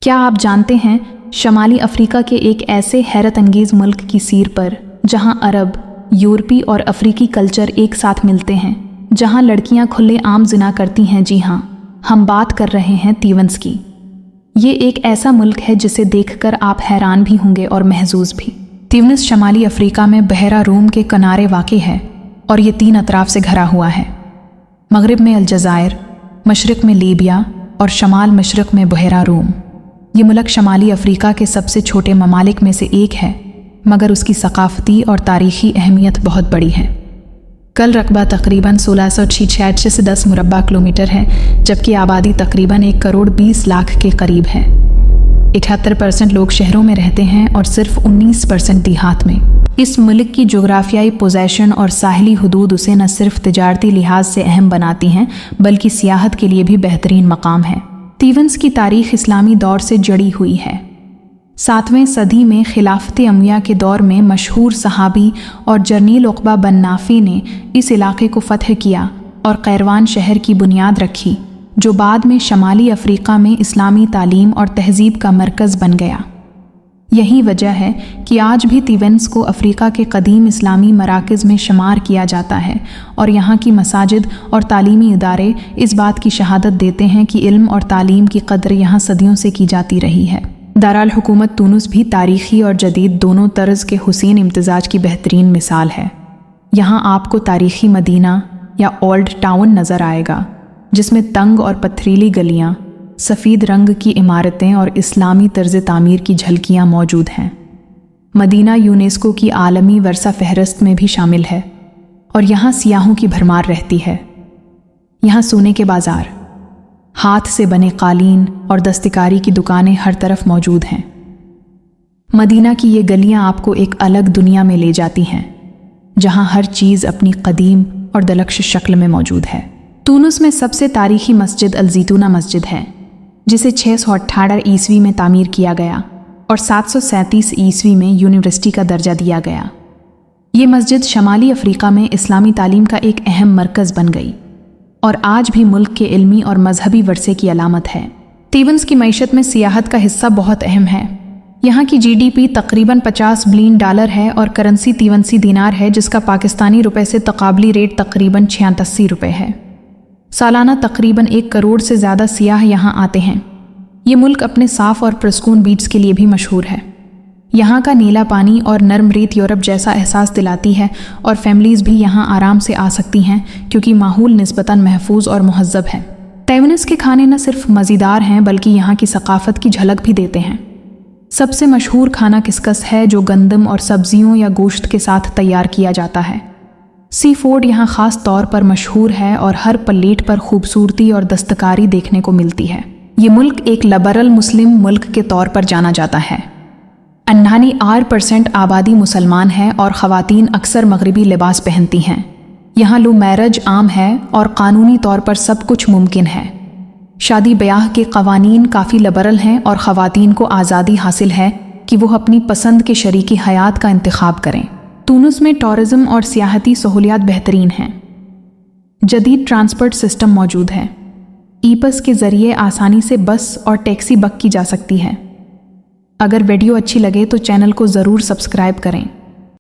क्या आप जानते हैं शमाली अफ्रीका के एक ऐसे हैरत अंगेज़ मुल्क की सीर पर जहां अरब, यूरोपी और अफ्रीकी कल्चर एक साथ मिलते हैं, जहां लड़कियां खुले आम जिना करती हैं। जी हाँ, हम बात कर रहे हैं तीवंस की। ये एक ऐसा मुल्क है जिसे देखकर आप हैरान भी होंगे और महजूज भी। तीवंस शमाली अफ्रीका में बहरा रूम के किनारे वाक़ई है और ये 3 अतराफ से घरा हुआ है। मगरिब में अलजायर, मशरक़ में लीबिया और शमाल मशरक़ में बहरा रूम। ये मुल्क शमाली अफ्रीका के सबसे छोटे ममालिक में से एक है, मगर उसकी सकाफ़ती और तारीख़ी अहमियत बहुत बड़ी है। कल रकबा तकरीबन 1666 से 10 मुरब्बा किलोमीटर है, जबकि आबादी तकरीबन 1 करोड़ 20 लाख के करीब है। 78% लोग शहरों में रहते हैं और सिर्फ 19% देहात में। इस मुल्क की जोग्राफियाई पोजीशन और साहिली हुदूद उसे न सिर्फ तिजारती लिहाज से अहम बनाती हैं, बल्कि सियाहत के लिए भी बेहतरीन मकाम है। तीवंस की तारीख़ इस्लामी दौर से जड़ी हुई है। 7वीं सदी में खिलाफत अमविया के दौर में मशहूर सहाबी और जर्नील उक़बा बन नाफ़ी ने इस इलाके को फ़तह किया और कैरवान शहर की बुनियाद रखी, जो बाद में शमाली अफ्रीका में इस्लामी तालीम और तहज़ीब का मरकज़ बन गया। यही वजह है कि आज भी तीवंस को अफ्रीका के कदीम इस्लामी मराकज़ में शुमार किया जाता है और यहाँ की मसाजिद और तालीमी इदारे इस बात की शहादत देते हैं कि इल्म और तालीम की कदर यहाँ सदियों से की जाती रही है। दारुल हुकूमत तुनिस भी तारीख़ी और जदीद दोनों तर्ज़ के हुसैन इम्तिज़ाज की बेहतरीन मिसाल है। यहाँ आपको तारीख़ी मदीना या ओल्ड टाउन नज़र आएगा, जिसमें तंग और पथरीली गलियाँ, सफ़ेद रंग की इमारतें और इस्लामी तर्ज़ तामीर की झलकियाँ मौजूद हैं। मदीना यूनेस्को की आलमी वर्सा फहरिस्त में भी शामिल है और यहाँ सियाहों की भरमार रहती है। यहाँ सोने के बाज़ार, हाथ से बने कालीन और दस्तकारी की दुकानें हर तरफ मौजूद हैं। मदीना की ये गलियाँ आपको एक अलग दुनिया में ले जाती हैं, जहाँ हर चीज़ अपनी कदीम और दलक्श शक्ल में मौजूद है। तुनिस में सबसे तारीख़ी मस्जिद अल-ज़ैतूना मस्जिद है, जिसे 618 ईस्वी में तामीर किया गया और 737 ईस्वी में यूनिवर्सिटी का दर्जा दिया गया। ये मस्जिद शमाली अफ्रीका में इस्लामी तालीम का एक अहम मरकज़ बन गई और आज भी मुल्क के इल्मी और मजहबी वर्से की अलामत है। तीवंस की मईशत में सियाहत का हिस्सा बहुत अहम है। यहाँ की GDP तकरीबन $50 बिलियन है और करेंसी तीवंसी दिनार है, जिसका पाकिस्तानी रुपए से तकाबली रेट तकरीबन 86 रुपये है। सालाना तकरीबन 1 करोड़ से ज़्यादा सियाह यहाँ आते हैं। ये मुल्क अपने साफ़ और पुरस्कून बीच के लिए भी मशहूर है। यहाँ का नीला पानी और नरम रेत यूरोप जैसा एहसास दिलाती है और फैमिलीज़ भी यहाँ आराम से आ सकती हैं, क्योंकि माहौल निस्बतन महफूज और महज़ब है। तीवंस के खाने न सिर्फ मज़ेदार हैं, बल्कि यहाँ की सकाफ़त की झलक भी देते हैं। सबसे मशहूर खाना किस्कस है, जो गंदम और सब्जियों या गोश्त के साथ तैयार किया जाता है। सी फूड यहाँ ख़ास तौर पर मशहूर है और हर प्लेट पर खूबसूरती और दस्तकारी देखने को मिलती है। ये मुल्क एक लिबरल मुस्लिम मुल्क के तौर पर जाना जाता है। 98% आबादी मुसलमान है और ख़वातीन अक्सर मगरबी लिबास पहनती हैं। यहाँ लो मैरिज आम है और क़ानूनी तौर पर सब कुछ मुमकिन है। शादी ब्याह के क़वानीन काफ़ी लिबरल हैं और ख़वातीन को आज़ादी हासिल है कि वो अपनी पसंद के शरीकी हयात का इंतखाब करें। तुनिस में टूरिज़्म और सियाहती सहूलियात बेहतरीन हैं। जदीद ट्रांसपोर्ट सिस्टम मौजूद है। ईपस के ज़रिए आसानी से बस और टैक्सी बुक की जा सकती है। अगर वीडियो अच्छी लगे तो चैनल को ज़रूर सब्सक्राइब करें।